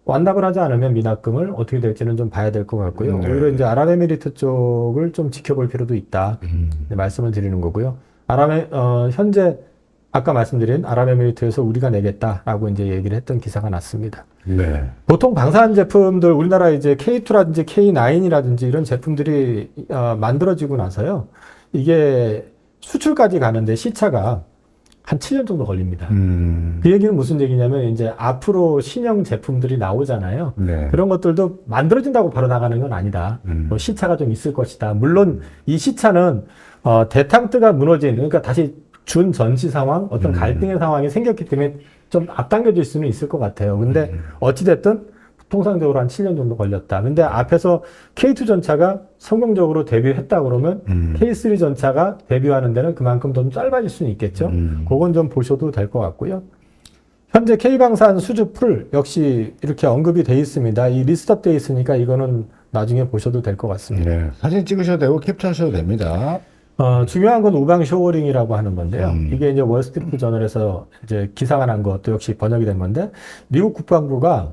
완납을 하지 않으면 미납금을 어떻게 될지는 좀 봐야 될 것 같고요. 네. 오히려 이제 아랍에미리트 쪽을 좀 지켜볼 필요도 있다. 말씀을 드리는 거고요. 현재 아까 말씀드린 아랍에미리트에서 우리가 내겠다라고 이제 얘기를 했던 기사가 났습니다. 네. 보통 방산 제품들 우리나라 이제 K2라든지 K9이라든지 이런 제품들이 만들어지고 나서요. 이게 수출까지 가는데 시차가 한 7년 정도 걸립니다. 그 얘기는 무슨 얘기냐면 이제 앞으로 신형 제품들이 나오잖아요. 네. 그런 것들도 만들어진다고 바로 나가는 건 아니다. 뭐 시차가 좀 있을 것이다. 물론 이 시차는 대탕트가 무너진, 그러니까 다시 준 전시 상황, 어떤 갈등의 상황이 생겼기 때문에 좀 앞당겨질 수는 있을 것 같아요. 근데 어찌됐든 통상적으로 한 7년 정도 걸렸다. 근데 앞에서 K2 전차가 성공적으로 데뷔했다 그러면 K3 전차가 데뷔하는 데는 그만큼 좀 짧아질 수는 있겠죠. 그건 좀 보셔도 될 것 같고요. 현재 K방산 수주 풀 역시 이렇게 언급이 돼 있습니다. 이 리스트업 돼 있으니까 이거는 나중에 보셔도 될 것 같습니다. 네. 사진 찍으셔도 되고 캡처하셔도 됩니다. 중요한 건 우방 쇼어링이라고 하는 건데요. 이게 이제 월스트리트 저널에서 이제 기사가 난 것도 역시 번역이 된 건데, 미국 국방부가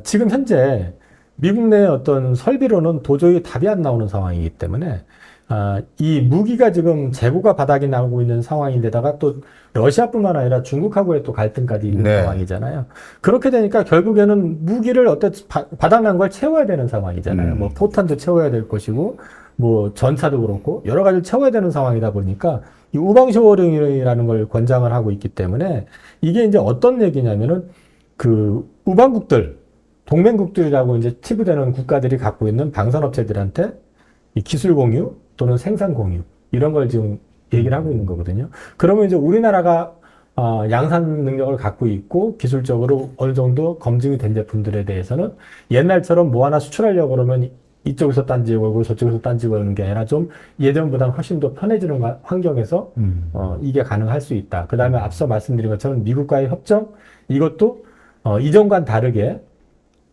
지금 현재 미국 내 어떤 설비로는 도저히 답이 안 나오는 상황이기 때문에 이 무기가 지금 재고가 바닥이 나오고 있는 상황인데다가 또 러시아뿐만 아니라 중국하고의 또 갈등까지 있는 네. 상황이잖아요. 그렇게 되니까 결국에는 무기를 바닥난 걸 채워야 되는 상황이잖아요. 뭐 포탄도 채워야 될 것이고 뭐 전차도 그렇고 여러 가지를 채워야 되는 상황이다 보니까 이 우방쇼어링이라는 걸 권장을 하고 있기 때문에 이게 이제 어떤 얘기냐면은 그 우방국들, 동맹국들이라고 이제 치부되는 국가들이 갖고 있는 방산업체들한테 이 기술 공유 또는 생산 공유 이런 걸 지금 얘기를 하고 있는 거거든요. 그러면 이제 우리나라가 양산 능력을 갖고 있고 기술적으로 어느 정도 검증이 된 제품들에 대해서는 옛날처럼 뭐 하나 수출하려고 그러면 이쪽에서 딴지 걸고 저쪽에서 딴지 거는 게 아니라 좀 예전보다 훨씬 더 편해지는 환경에서 이게 가능할 수 있다. 그 다음에 앞서 말씀드린 것처럼 미국과의 협정 이것도 이전과는 다르게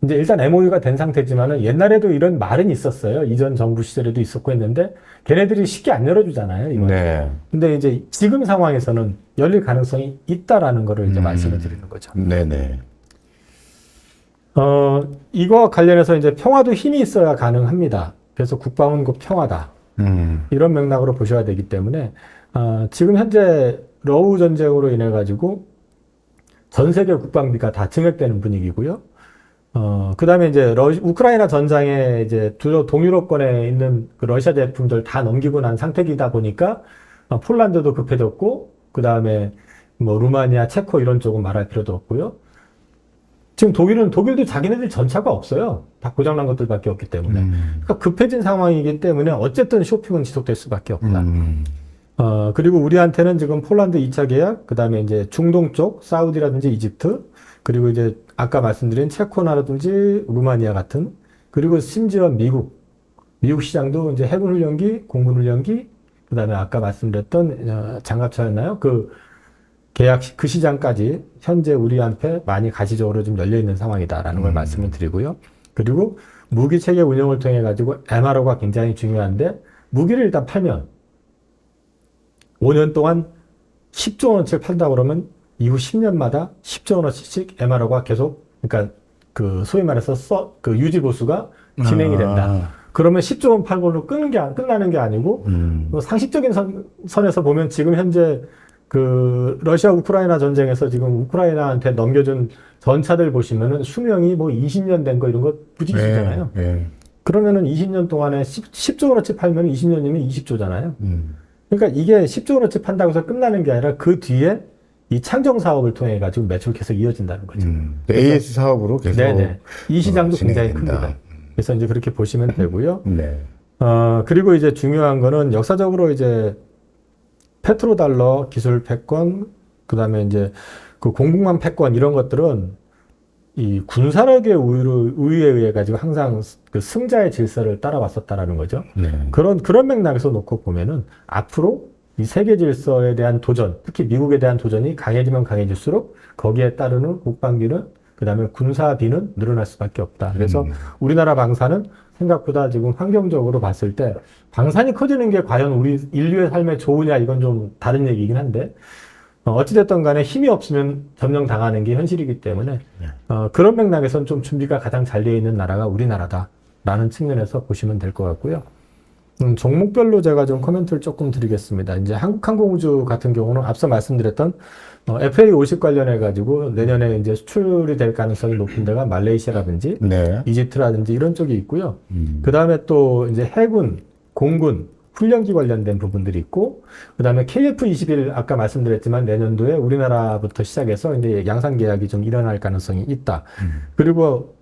이제 일단 MOU가 된 상태지만은 옛날에도 이런 말은 있었어요. 이전 정부 시절에도 있었고 했는데 걔네들이 쉽게 안 열어주잖아요. 이건. 네. 근데 이제 지금 상황에서는 열릴 가능성이 있다라는 거를 이제 말씀을 드리는 거죠. 네네. 이거 관련해서 이제 평화도 힘이 있어야 가능합니다. 그래서 국방은 곧 평화다. 이런 맥락으로 보셔야 되기 때문에 지금 현재 러우 전쟁으로 인해 가지고 전 세계 국방비가 다 증액되는 분위기고요. 그 다음에 이제 우크라이나 전장에 이제 동유럽권에 있는 그 러시아 제품들 다 넘기고 난 상태이다 보니까 폴란드도 급해졌고, 그 다음에 뭐 루마니아, 체코 이런 쪽은 말할 필요도 없고요. 지금 독일도 자기네들 전차가 없어요. 다 고장난 것들밖에 없기 때문에. 그러니까 급해진 상황이기 때문에 어쨌든 쇼핑은 지속될 수밖에 없다. 그리고 우리한테는 지금 폴란드 2차 계약, 그 다음에 이제 중동 쪽, 사우디라든지 이집트, 그리고 이제 아까 말씀드린 체코나라든지 루마니아 같은, 그리고 심지어 미국 시장도 이제 해군 훈련기, 공군 훈련기, 그 다음에 아까 말씀드렸던 장갑차였나요? 그 계약, 그 시장까지 현재 우리한테 많이 가시적으로 좀 열려있는 상황이다라는 걸 말씀을 드리고요. 그리고 무기 체계 운영을 통해 가지고 MRO가 굉장히 중요한데, 무기를 일단 팔면 5년 동안 10조 원어치를 판다 그러면 이후 10년마다 10조 원어치씩 MRO가 계속, 그러니까 그 소위 말해서 그 유지 보수가 진행이 된다. 그러면 10조 원 팔고는 끝나는 게 아니고 뭐 상식적인 선에서 보면 지금 현재 그 러시아 우크라이나 전쟁에서 지금 우크라이나한테 넘겨준 전차들 보시면은 수명이 뭐 20년 된 거 이런 거 부지기수잖아요. 네. 그러면은 20년 동안에 10조 원어치 팔면 20년이면 20조잖아요. 그러니까 이게 10조 원어치 판다고 해서 끝나는 게 아니라 그 뒤에 이 창정 사업을 통해 가지고 매출 계속 이어진다는 거죠. AS 사업으로 계속. 네네. 이 시장도 굉장히 진행된다. 큽니다. 그래서 이제 그렇게 보시면 되고요. 네. 그리고 이제 중요한 거는 역사적으로 이제 페트로달러 기술 패권, 그 다음에 이제 그 공국만 패권 이런 것들은 이 군사력의 우위에 의해 가지고 항상 그 승자의 질서를 따라왔었다라는 거죠. 네. 그런 맥락에서 놓고 보면은 앞으로 이 세계 질서에 대한 도전, 특히 미국에 대한 도전이 강해지면 강해질수록 거기에 따르는 국방비는, 그 다음에 군사비는 늘어날 수밖에 없다. 그래서 우리나라 방산은 생각보다 지금 환경적으로 봤을 때 방산이 커지는 게 과연 우리 인류의 삶에 좋으냐, 이건 좀 다른 얘기긴 한데, 어찌됐든 간에 힘이 없으면 점령당하는 게 현실이기 때문에, 그런 맥락에서는 좀 준비가 가장 잘 되어 있는 나라가 우리나라다라는 측면에서 보시면 될 것 같고요. 종목별로 제가 좀 코멘트를 조금 드리겠습니다. 이제 한국항공우주 같은 경우는 앞서 말씀드렸던 FA50 관련해 가지고 내년에 이제 수출이 될 가능성이 높은 데가 말레이시아라든지 네. 이집트라든지 이런 쪽이 있고요. 그 다음에 또 이제 해군, 공군, 훈련기 관련된 부분들이 있고, 그 다음에 KF21 아까 말씀드렸지만 내년도에 우리나라부터 시작해서 이제 양산 계약이 좀 일어날 가능성이 있다. 그리고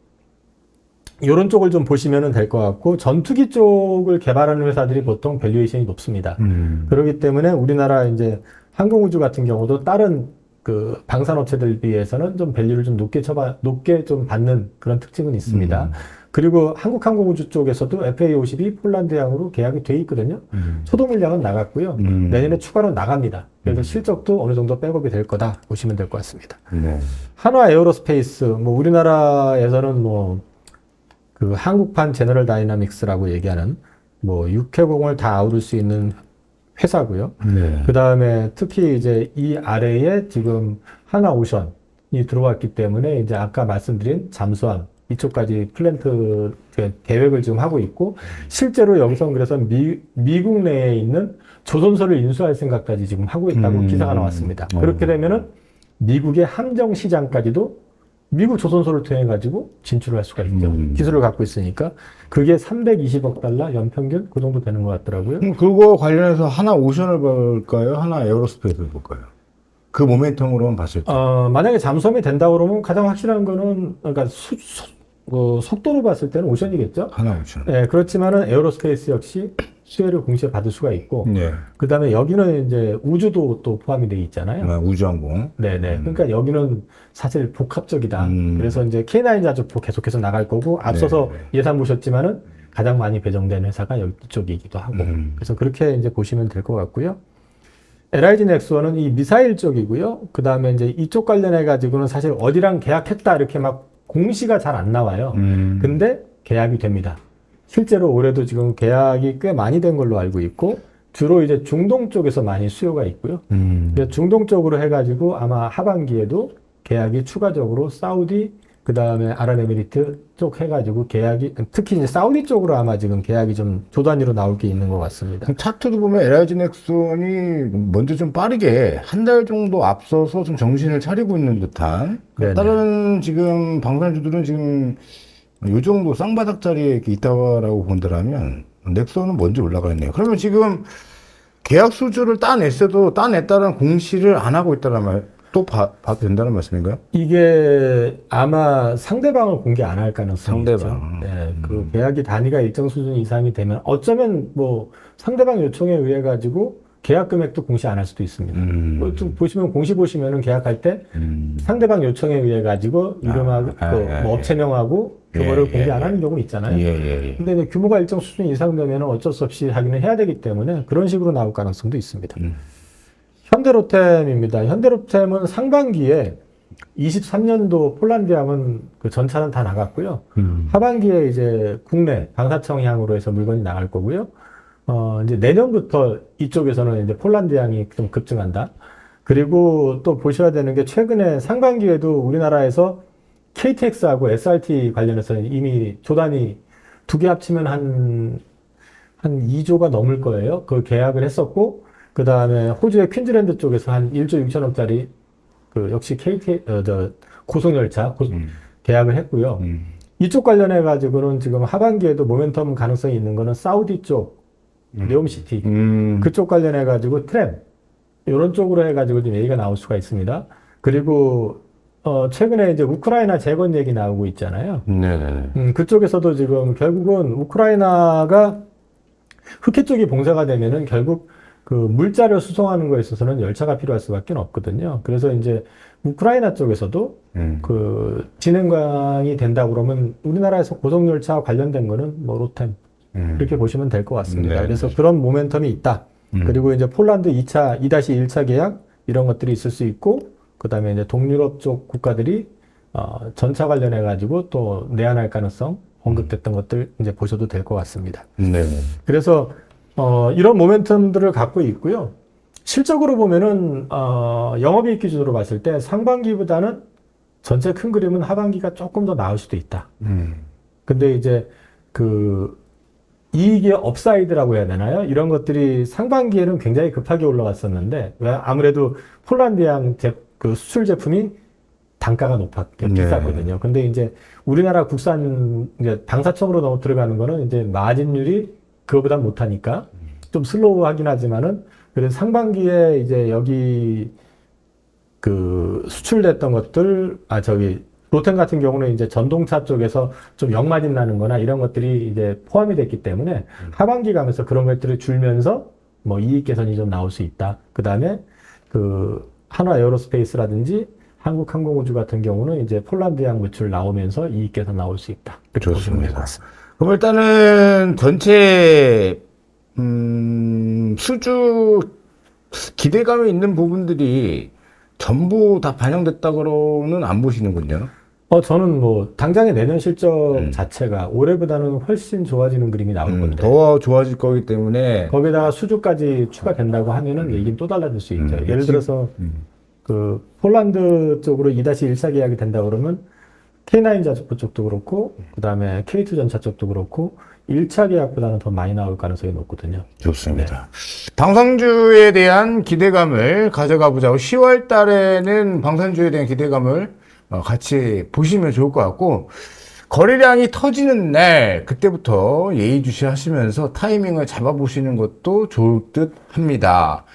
이런 쪽을 좀 보시면 될 것 같고, 전투기 쪽을 개발하는 회사들이 보통 밸류에이션이 높습니다. 그렇기 때문에 우리나라 이제 항공우주 같은 경우도 다른 그 방산업체들 비해서는 좀 밸류를 좀 높게 좀 받는 그런 특징은 있습니다. 그리고 한국항공우주 쪽에서도 FA50이 폴란드향으로 계약이 돼 있거든요. 초도 물량은 나갔고요. 내년에 추가로 나갑니다. 그래서 실적도 어느 정도 백업이 될 거다 보시면 될 것 같습니다. 네. 한화 에어로스페이스, 뭐 우리나라에서는 뭐 그 한국판 제너럴 다이나믹스라고 얘기하는 뭐 육해공을 다 아우를 수 있는 회사고요. 네. 그 다음에 특히 이제 이 아래에 지금 하나오션이 들어왔기 때문에 이제 아까 말씀드린 잠수함 이쪽까지 플랜트 계획을 지금 하고 있고, 실제로 여기서 그래서 미국 내에 있는 조선소를 인수할 생각까지 지금 하고 있다고 기사가 나왔습니다. 그렇게 되면은 미국의 함정 시장까지도 미국 조선소를 통해 가지고 진출을 할 수가 있죠. 기술을 갖고 있으니까. 그게 320억 달러 연평균 그 정도 되는 것 같더라고요. 그거 관련해서 하나 오션을 볼까요? 하나 에어로스페이스를 볼까요? 그 모멘텀으로만 봤을 때. 만약에 잠수함이 된다 그러면 가장 확실한 거는, 그러니까 속도로 봤을 때는 오션이겠죠. 하나 오션. 네, 그렇지만은 에어로스페이스 역시 수혜를 공시에 받을 수가 있고, 네. 그 다음에 여기는 이제 우주도 또 포함이 되어 있잖아요. 우주항공. 네네. 그러니까 여기는 사실 복합적이다. 그래서 이제 K9 자주포 계속해서 나갈 거고, 앞서서 예산 보셨지만은 가장 많이 배정된 회사가 이쪽이기도 하고, 그래서 그렇게 이제 보시면 될 것 같고요. LIG 넥스원은 이 미사일 쪽이고요. 그 다음에 이제 이쪽 관련해 가지고는 사실 어디랑 계약했다 이렇게 막 공시가 잘 안 나와요. 근데 계약이 됩니다. 실제로 올해도 지금 계약이 꽤 많이 된 걸로 알고 있고, 주로 이제 중동 쪽에서 많이 수요가 있고요. 중동 쪽으로 해가지고 아마 하반기에도 계약이 추가적으로 사우디, 그 다음에 아랍에미리트 쪽 해가지고 계약이, 특히 이제 사우디 쪽으로 아마 지금 계약이 좀 조 단위로 나올 게 있는 것 같습니다. 차트도 보면 LIG 넥슨이 먼저 좀 빠르게 한 달 정도 앞서서 좀 정신을 차리고 있는 듯한. 네네. 다른 지금 방산주들은 지금 요 정도 쌍바닥 자리에 이렇게 있다라고 본다라면 넥슨은 먼저 올라가 있네요. 그러면 지금 계약 수주를 따냈다는 공시를 안 하고 있다는 말, 또 봐도 된다는 말씀인가요? 이게 아마 상대방을 공개 안 할 가능성이 상대방. 있죠. 네, 그 계약이 단위가 일정 수준 이상이 되면 어쩌면 뭐 상대방 요청에 의해 가지고 계약 금액도 공시 안 할 수도 있습니다. 좀 보시면 공시 보시면은 계약할 때 상대방 요청에 의해 가지고 이름하고 뭐 업체명하고 그거를 공개 안 하는 경우 있잖아요. 근데 이제 규모가 일정 수준 이상 되면 어쩔 수 없이 하기는 해야 되기 때문에 그런 식으로 나올 가능성도 있습니다. 현대로템입니다. 현대로템은 상반기에 23년도 폴란드향은 그 전차는 다 나갔고요. 하반기에 이제 국내 방사청향으로 해서 물건이 나갈 거고요. 이제 내년부터 이쪽에서는 이제 폴란드향이 좀 급증한다. 그리고 또 보셔야 되는 게 최근에 상반기에도 우리나라에서 KTX하고 SRT 관련해서 이미 조단이 두 개 합치면 한 2조가 넘을 거예요. 그 계약을 했었고, 그 다음에 호주의 퀸즐랜드 쪽에서 한 1조 6천억짜리 그 역시 고속열차 계약을 했고요. 이쪽 관련해 가지고는 지금 하반기에도 모멘텀 가능성이 있는 거는 사우디 쪽 네옴시티 그쪽 관련해 가지고 트램 이런 쪽으로 해 가지고 좀 얘기가 나올 수가 있습니다. 그리고 최근에 이제 우크라이나 재건 얘기 나오고 있잖아요. 네네네. 그쪽에서도 지금 결국은 우크라이나가 흑해 쪽이 봉쇄가 되면은 결국 그 물자를 수송하는 거에 있어서는 열차가 필요할 수밖에 없거든요. 그래서 이제 우크라이나 쪽에서도 그 진행이 된다 그러면 우리나라에서 고속열차와 관련된 거는 뭐 로템 이렇게 보시면 될 것 같습니다. 그래서 그런 모멘텀이 있다. 그리고 이제 폴란드 2-1차 계약 이런 것들이 있을 수 있고, 그 다음에 이제 동유럽 쪽 국가들이 전차 관련해 가지고 또 내한할 가능성 언급됐던 것들 이제 보셔도 될 것 같습니다. 그래서 이런 모멘텀들을 갖고 있고요. 실적으로 보면은 영업이익 기준으로 봤을 때 상반기보다는 전체 큰 그림은 하반기가 조금 더 나을 수도 있다. 근데 이제 그 이익의 업사이드라고 해야 되나요? 이런 것들이 상반기에는 굉장히 급하게 올라왔었는데 왜 아무래도 폴란드양 그 수출 제품이 단가가 높았게 네. 비쌌거든요. 근데 이제 우리나라 국산 이제 방사청으로 너무 들어가는 거는 이제 마진율이 그거보다 못하니까 좀 슬로우하긴 하지만은 그래서 상반기에 이제 여기 그 수출됐던 것들 로텐 같은 경우는 이제 전동차 쪽에서 좀 역마진 나는 거나 이런 것들이 이제 포함이 됐기 때문에 하반기 가면서 그런 것들이 줄면서 뭐 이익 개선이 좀 나올 수 있다. 그 다음에 그 한화 에어로스페이스라든지 한국항공우주 같은 경우는 이제 폴란드양 매출 나오면서 이익 개선 나올 수 있다. 이렇게 보시면 될 것 같습니다. 그럼 일단은 전체 수주 기대감이 있는 부분들이 전부 다 반영됐다고는 안 보시는군요. 저는 뭐 당장의 내년 실적 자체가 올해보다는 훨씬 좋아지는 그림이 나올 건데 더 좋아질 거기 때문에 거기다가 수주까지 추가된다고 하면은 얘기는 또 달라질 수 있죠. 예를 들어서 그 폴란드 쪽으로 2-1차 계약이 된다 그러면 K9 자주포 쪽도 그렇고 그다음에 K2 전차 쪽도 그렇고 1차 계약보다는 더 많이 나올 가능성이 높거든요. 좋습니다. 방산주에 대한 기대감을 가져가 보자고 10월 달에는 방산주에 대한 기대감을 같이 보시면 좋을 것 같고 거래량이 터지는 날 그때부터 예의주시하시면서 타이밍을 잡아보시는 것도 좋을 듯 합니다.